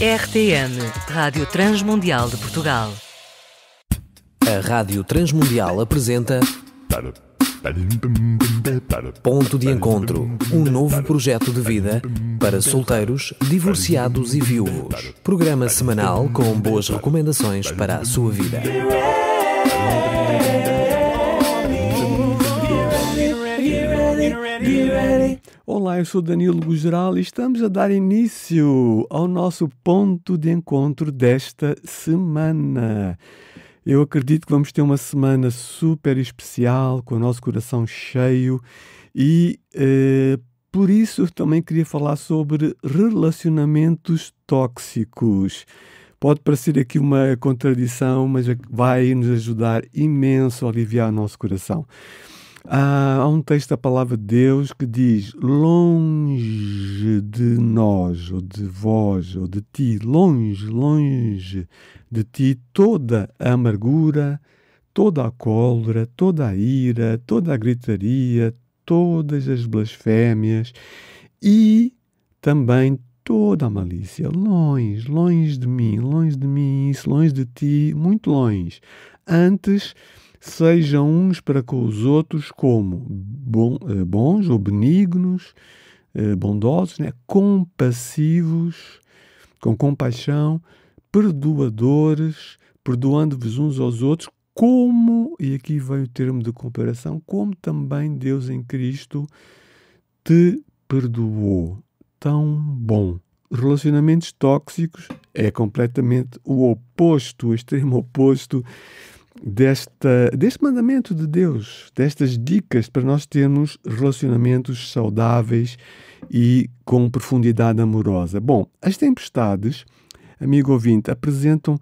RTM, Rádio Transmundial de Portugal. A Rádio Transmundial apresenta Ponto de Encontro, um novo projeto de vida para solteiros, divorciados e viúvos. Programa semanal com boas recomendações para a sua vida. Olá, eu sou Danilo Gugeral e estamos a dar início ao nosso ponto de encontro desta semana. Eu acredito que vamos ter uma semana super especial, com o nosso coração cheio e por isso também queria falar sobre relacionamentos tóxicos. Pode parecer aqui uma contradição, mas vai nos ajudar imenso a aliviar o nosso coração. Há um texto da Palavra de Deus que diz: longe de nós, ou de vós, ou de ti, longe de ti, toda a amargura, toda a cólera, toda a ira, toda a gritaria, todas as blasfémias e também toda a malícia. Longe de mim, longe de ti, muito longe. Antes, sejam uns para com os outros como bons ou benignos, bondosos, compassivos, com compaixão, perdoadores, perdoando-vos uns aos outros, como, e aqui veio o termo de comparação, como também Deus em Cristo te perdoou. Tão bom. Relacionamentos tóxicos é completamente o oposto, o extremo oposto deste mandamento de Deus, destas dicas para nós termos relacionamentos saudáveis e com profundidade amorosa. Bom, as tempestades, amigo ouvinte, apresentam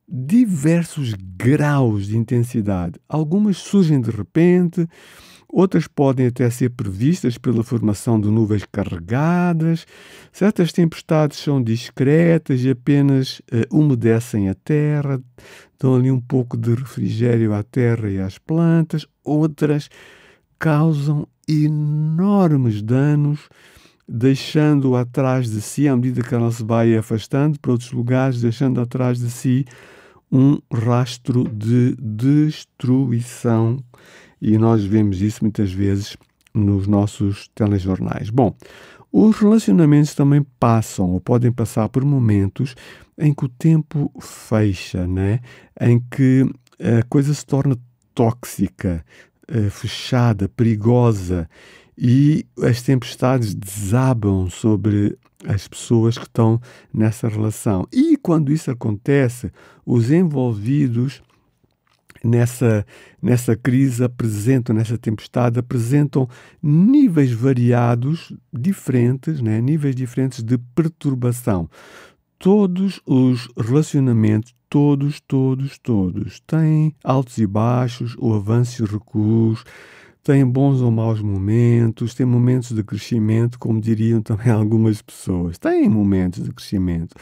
diversos graus de intensidade. Algumas surgem de repente, outras podem até ser previstas pela formação de nuvens carregadas. Certas tempestades são discretas e apenas umedecem a terra, dão ali um pouco de refrigério à terra e às plantas. Outras causam enormes danos, deixando atrás de si, à medida que ela se vai afastando para outros lugares, deixando atrás de si um rastro de destruição. E nós vemos isso muitas vezes nos nossos telejornais. Bom, os relacionamentos também passam ou podem passar por momentos em que o tempo fecha, né? Em que a coisa se torna tóxica, fechada, perigosa, e as tempestades desabam sobre as pessoas que estão nessa relação. E quando isso acontece, os envolvidos nessa crise nessa tempestade, apresentam níveis variados, diferentes, né? Níveis diferentes de perturbação. Todos os relacionamentos, todos, têm altos e baixos, ou avanços e recuos, têm bons ou maus momentos, têm momentos de crescimento, como diriam também algumas pessoas. Têm momentos de crescimento,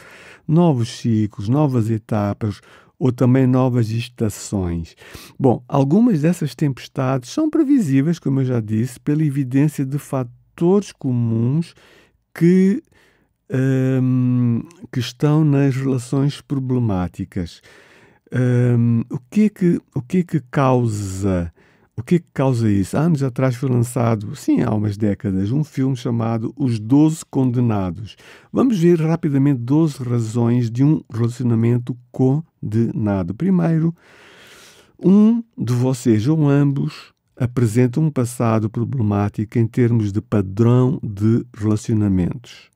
novos ciclos, novas etapas, ou também novas estações. Bom, algumas dessas tempestades são previsíveis, como eu já disse, pela evidência de fatores comuns que estão nas relações problemáticas. O que é que causa isso? Há anos atrás foi lançado, sim, há umas décadas, um filme chamado Os 12 Condenados. Vamos ver rapidamente 12 razões de um relacionamento condenado. Primeiro, um de vocês ou ambos apresentam um passado problemático em termos de padrão de relacionamentos.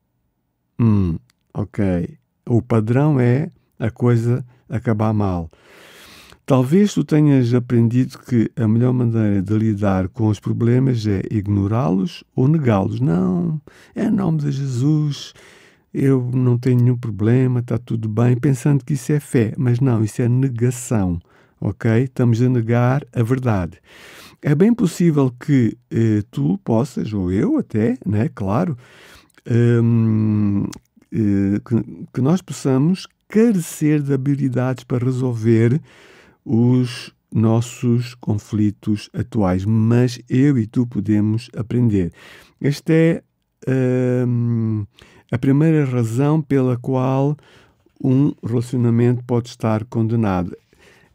Ok. O padrão é a coisa acabar mal. Talvez tu tenhas aprendido que a melhor maneira de lidar com os problemas é ignorá-los ou negá-los. Não, é em nome de Jesus, eu não tenho nenhum problema, está tudo bem, pensando que isso é fé. Mas não, isso é negação, ok? Estamos a negar a verdade. É bem possível que tu possas, ou eu até, né, claro, que nós possamos carecer de habilidades para resolver os nossos conflitos atuais, mas eu e tu podemos aprender. Esta é a primeira razão pela qual um relacionamento pode estar condenado.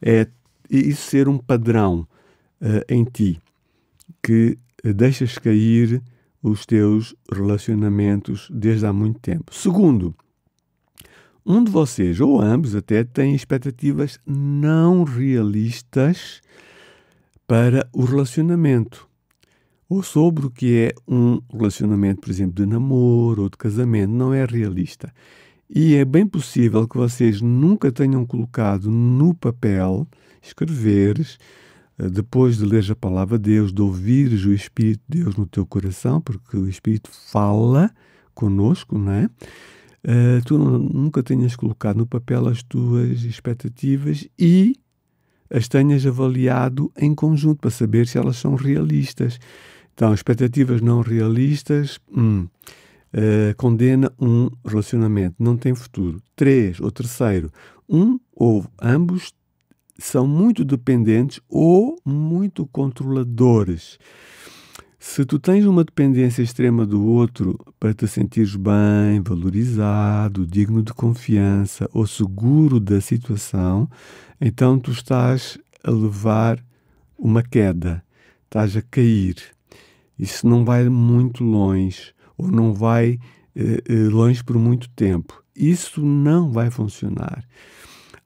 É isso ser um padrão em ti, que deixas cair os teus relacionamentos desde há muito tempo. Segundo, um de vocês, ou ambos até, têm expectativas não realistas para o relacionamento, ou sobre o que é um relacionamento, por exemplo, de namoro ou de casamento, não é realista. E é bem possível que vocês nunca tenham colocado no papel, escreveres, depois de ler a palavra de Deus, de ouvires o Espírito de Deus no teu coração, porque o Espírito fala connosco, não é? Tu nunca tenhas colocado no papel as tuas expectativas e as tenhas avaliado em conjunto para saber se elas são realistas. Então, expectativas não realistas condena um relacionamento, não tem futuro. 3, ou terceiro, um ou ambos são muito dependentes ou muito controladores. Se tu tens uma dependência extrema do outro para te sentires bem, valorizado, digno de confiança ou seguro da situação, então tu estás a levar uma queda, estás a cair. Isso não vai muito longe ou não vai longe por muito tempo. Isso não vai funcionar.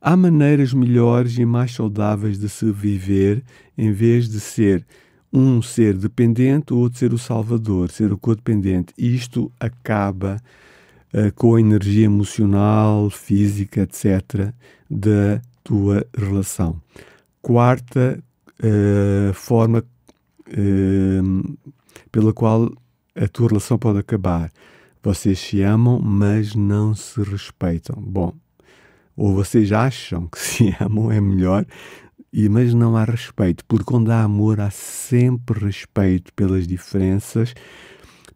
Há maneiras melhores e mais saudáveis de se viver em vez de ser um ser dependente ou outro ser o salvador, ser o codependente. Isto acaba com a energia emocional, física, etc. da tua relação. Quarta forma pela qual a tua relação pode acabar. Vocês se amam, mas não se respeitam. Bom, ou vocês acham que se amam, é melhor, mas não há respeito, porque onde há amor há sempre respeito pelas diferenças,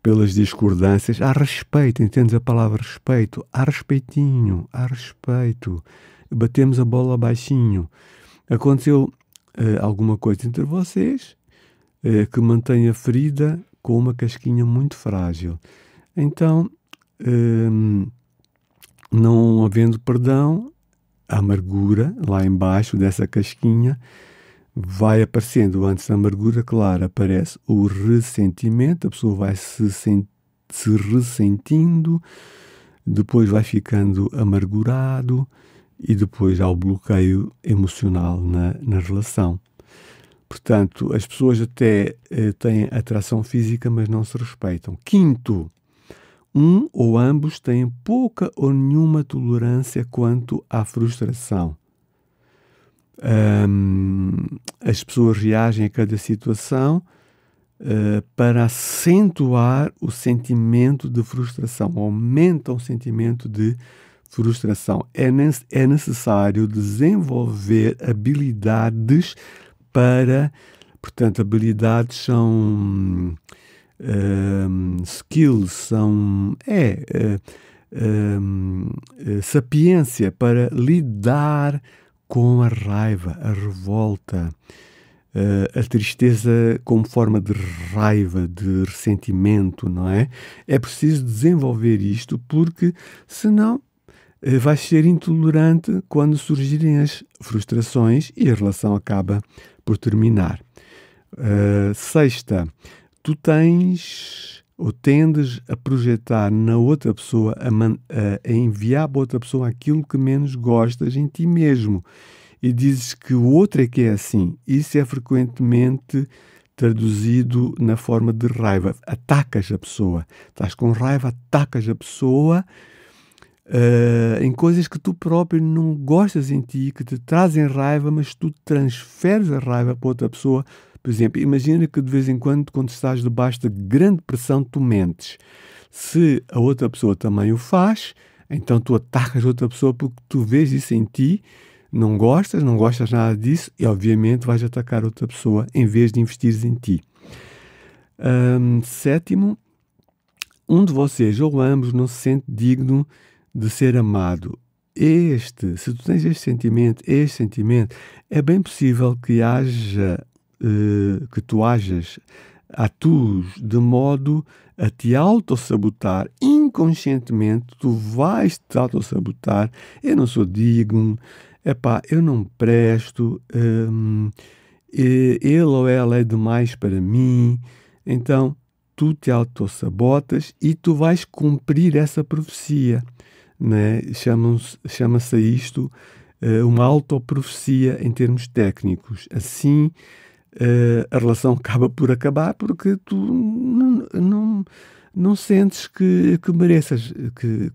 pelas discordâncias. Há respeito, entendes a palavra respeito? Há respeitinho, há respeito. Batemos a bola baixinho. Aconteceu alguma coisa entre vocês que mantém a ferida com uma casquinha muito frágil. Então, não havendo perdão, a amargura lá embaixo dessa casquinha vai aparecendo. Antes da amargura, claro, aparece o ressentimento, a pessoa vai se ressentindo, depois vai ficando amargurado e depois há o bloqueio emocional na relação. Portanto, as pessoas até têm atração física, mas não se respeitam. Quinto, um ou ambos têm pouca ou nenhuma tolerância quanto à frustração. As pessoas reagem a cada situação para acentuar o sentimento de frustração, aumentam o sentimento de frustração. É necessário desenvolver habilidades portanto, habilidades são skills, são sapiência para lidar com a raiva, a revolta, a tristeza como forma de raiva, de ressentimento, não é? É preciso desenvolver isto porque, senão, vais ser intolerante quando surgirem as frustrações e a relação acaba por terminar. Sexta, tu tens ou tendes a projetar na outra pessoa, a enviar para outra pessoa aquilo que menos gostas em ti mesmo e dizes que o outro é que é assim. Isso é frequentemente traduzido na forma de raiva. Atacas a pessoa. Estás com raiva, atacas a pessoa em coisas que tu próprio não gostas em ti, que te trazem raiva, mas tu transferes a raiva para outra pessoa. Por exemplo, imagina que de vez em quando estás debaixo de grande pressão, tu mentes. Se a outra pessoa também o faz, então tu atacas a outra pessoa porque tu vês isso em ti, não gostas nada disso e obviamente vais atacar outra pessoa em vez de investires em ti. Sétimo, um de vocês ou ambos não se sente digno de ser amado. Se tu tens este sentimento, é bem possível que tu hajas atues de modo a te autossabotar. Inconscientemente, tu vais te autossabotar. Eu não sou digno, eu não presto, ele ou ela é demais para mim. Então, tu te autossabotas e tu vais cumprir essa profecia, né? Chama-se isto uma autoprofecia em termos técnicos. Assim, a relação acaba por acabar porque tu não sentes que mereças, que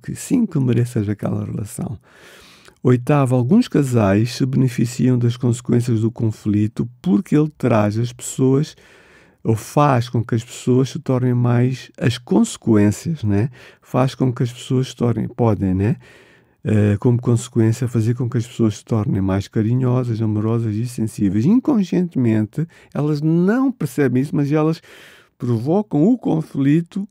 mereças aquela relação. Oitavo, alguns casais se beneficiam das consequências do conflito porque ele traz as pessoas, ou faz com que as pessoas se tornem mais, as consequências, né? Faz com que as pessoas se tornem, podem, né? Como consequência, fazer com que as pessoas se tornem mais carinhosas, amorosas e sensíveis. Inconscientemente, elas não percebem isso, mas elas provocam o conflito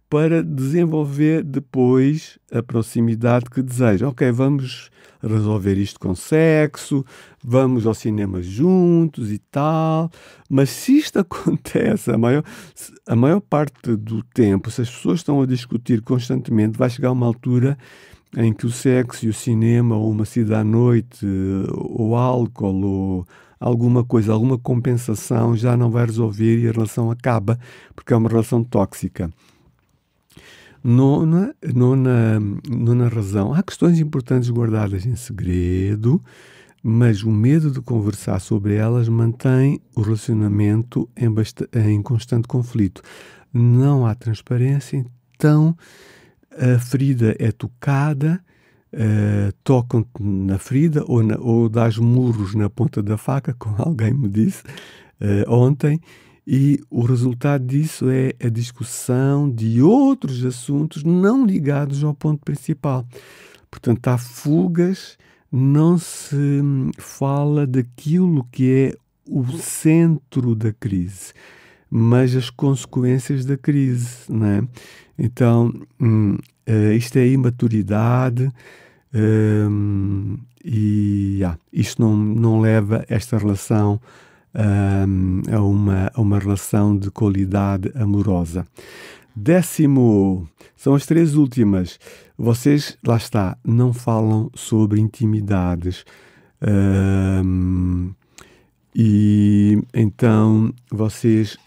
para desenvolver depois a proximidade que desejam. Ok, vamos resolver isto com sexo, vamos ao cinema juntos e tal, mas se isto acontece a maior parte do tempo, se as pessoas estão a discutir constantemente, vai chegar uma altura em que o sexo e o cinema, ou uma saída à noite, ou álcool, ou alguma coisa, alguma compensação já não vai resolver e a relação acaba, porque é uma relação tóxica. Nona razão. Há questões importantes guardadas em segredo, mas o medo de conversar sobre elas mantém o relacionamento em constante conflito. Não há transparência, então a ferida é tocada, tocam-te na ferida ou dás murros na ponta da faca, como alguém me disse ontem, e o resultado disso é a discussão de outros assuntos não ligados ao ponto principal. Portanto, há fugas, não se fala daquilo que é o centro da crise, mas as consequências da crise, não é? Então, isto é imaturidade e isto não leva esta relação a uma relação de qualidade amorosa. 10º, são as 3 últimas. Vocês, lá está, não falam sobre intimidades. E então vocês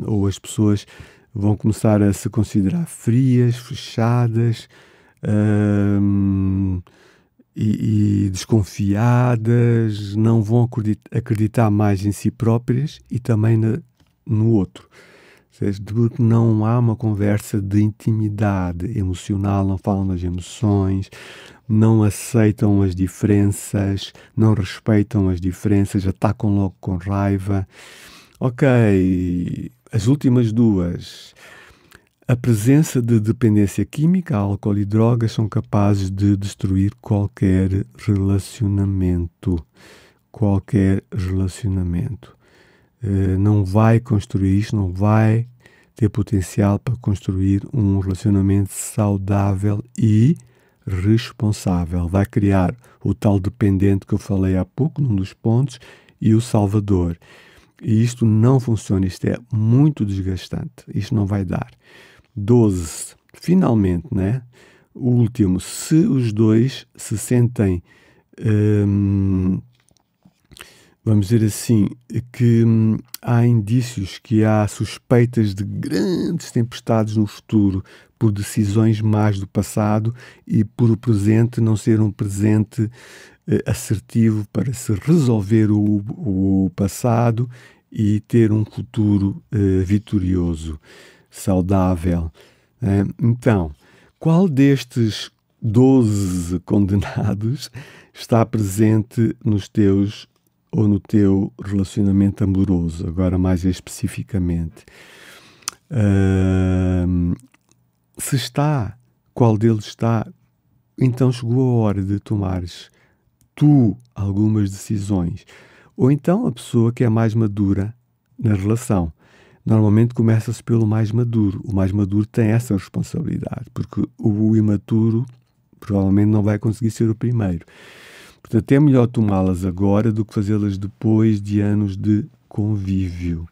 ou as pessoas vão começar a se considerar frias, fechadas e desconfiadas, não vão acreditar mais em si próprias e também no outro. Ou seja, porque não há uma conversa de intimidade emocional, não falam das emoções, não aceitam as diferenças, não respeitam as diferenças, atacam logo com raiva. Ok, as últimas 2. A presença de dependência química, álcool e drogas são capazes de destruir qualquer relacionamento. Não vai construir isto, não vai ter potencial para construir um relacionamento saudável e responsável. Vai criar o tal dependente que eu falei há pouco, num dos pontos, e o salvador. E isto não funciona, isto é muito desgastante, isto não vai dar. 12, finalmente, né? O último, se os dois se sentem, vamos dizer assim, que há indícios que há suspeitas de grandes tempestades no futuro por decisões más do passado e por o presente não ser um presente assertivo para se resolver o passado e ter um futuro vitorioso, saudável. Então, qual destes 12 condenados está presente nos teus ou no teu relacionamento amoroso? Agora, mais especificamente. Se está, qual deles está? Então chegou a hora de tomares tu algumas decisões. Ou então a pessoa que é mais madura na relação. Normalmente começa-se pelo mais maduro. O mais maduro tem essa responsabilidade, porque o imaturo provavelmente não vai conseguir ser o primeiro. Portanto, é melhor tomá-las agora do que fazê-las depois de anos de convívio.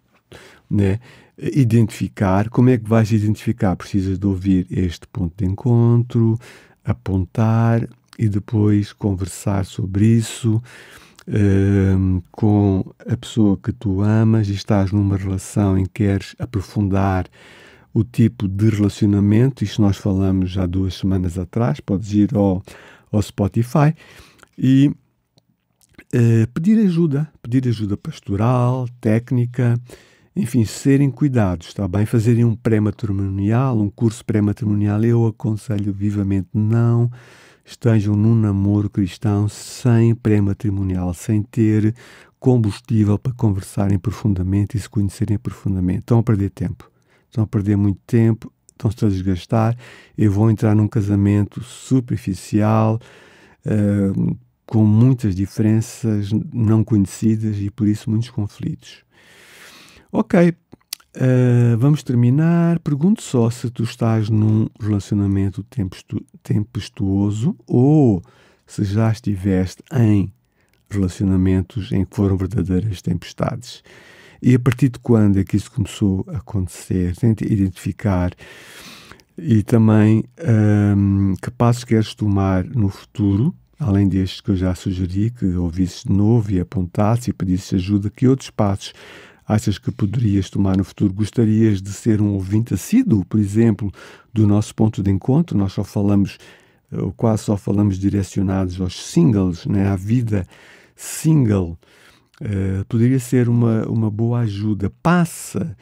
né? Identificar. Como é que vais identificar? Precisas de ouvir este ponto de encontro, apontar e depois conversar sobre isso com a pessoa que tu amas e estás numa relação em que queres aprofundar o tipo de relacionamento. Isto nós falamos já 2 semanas atrás. Podes ir ao Spotify e pedir ajuda pastoral, técnica, enfim, serem cuidados, está bem? Fazerem um pré-matrimonial, um curso pré-matrimonial. Eu aconselho vivamente, não estejam num namoro cristão sem pré-matrimonial, sem ter combustível para conversarem profundamente e se conhecerem profundamente. Estão a perder tempo, estão a perder muito tempo, estão-se a desgastar e vão entrar num casamento superficial, com muitas diferenças não conhecidas e por isso muitos conflitos. Ok, vamos terminar. Pergunto só se tu estás num relacionamento tempestuoso ou se já estiveste em relacionamentos em que foram verdadeiras tempestades. E a partir de quando é que isso começou a acontecer? Tente identificar e também que passos queres tomar no futuro, além destes que eu já sugeri, que ouvisses de novo e apontasses e pedisses ajuda. Que outros passos achas que poderias tomar no futuro? Gostarias de ser um ouvinte assíduo, por exemplo, do nosso ponto de encontro? Nós só falamos, ou quase só falamos direcionados aos singles, né? À vida single. Poderia ser uma boa ajuda. Passa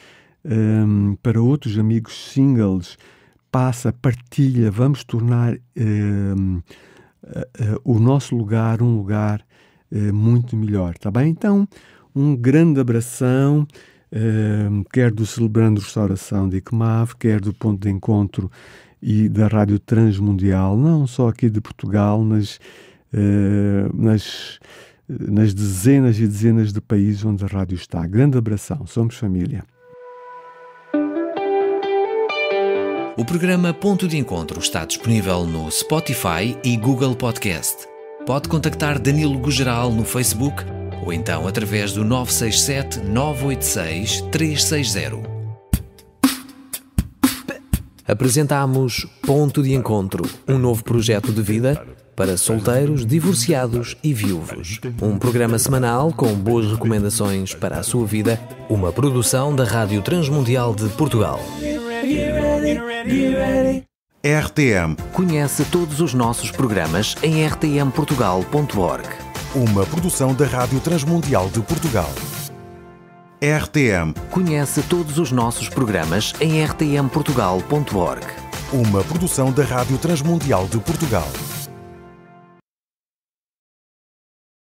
para outros amigos singles, partilha, vamos tornar o nosso lugar um lugar muito melhor, tá bem? Então, um grande abração, quer do Celebrando Restauração de ICMAV, quer do Ponto de Encontro e da Rádio Transmundial, não só aqui de Portugal, mas nas dezenas e dezenas de países onde a rádio está. Grande abração, somos família. O programa Ponto de Encontro está disponível no Spotify e Google Podcast. Pode contactar Danilo Gugeral no Facebook ou então através do 967 986 360. Apresentamos Ponto de Encontro, um novo projeto de vida para solteiros, divorciados e viúvos. Um programa semanal com boas recomendações para a sua vida, uma produção da Rádio Transmundial de Portugal. RTM. Conhece todos os nossos programas em rtmportugal.org. Uma produção da Rádio Transmundial de Portugal. RTM. Conhece todos os nossos programas em rtmportugal.org. Uma produção da Rádio Transmundial de Portugal.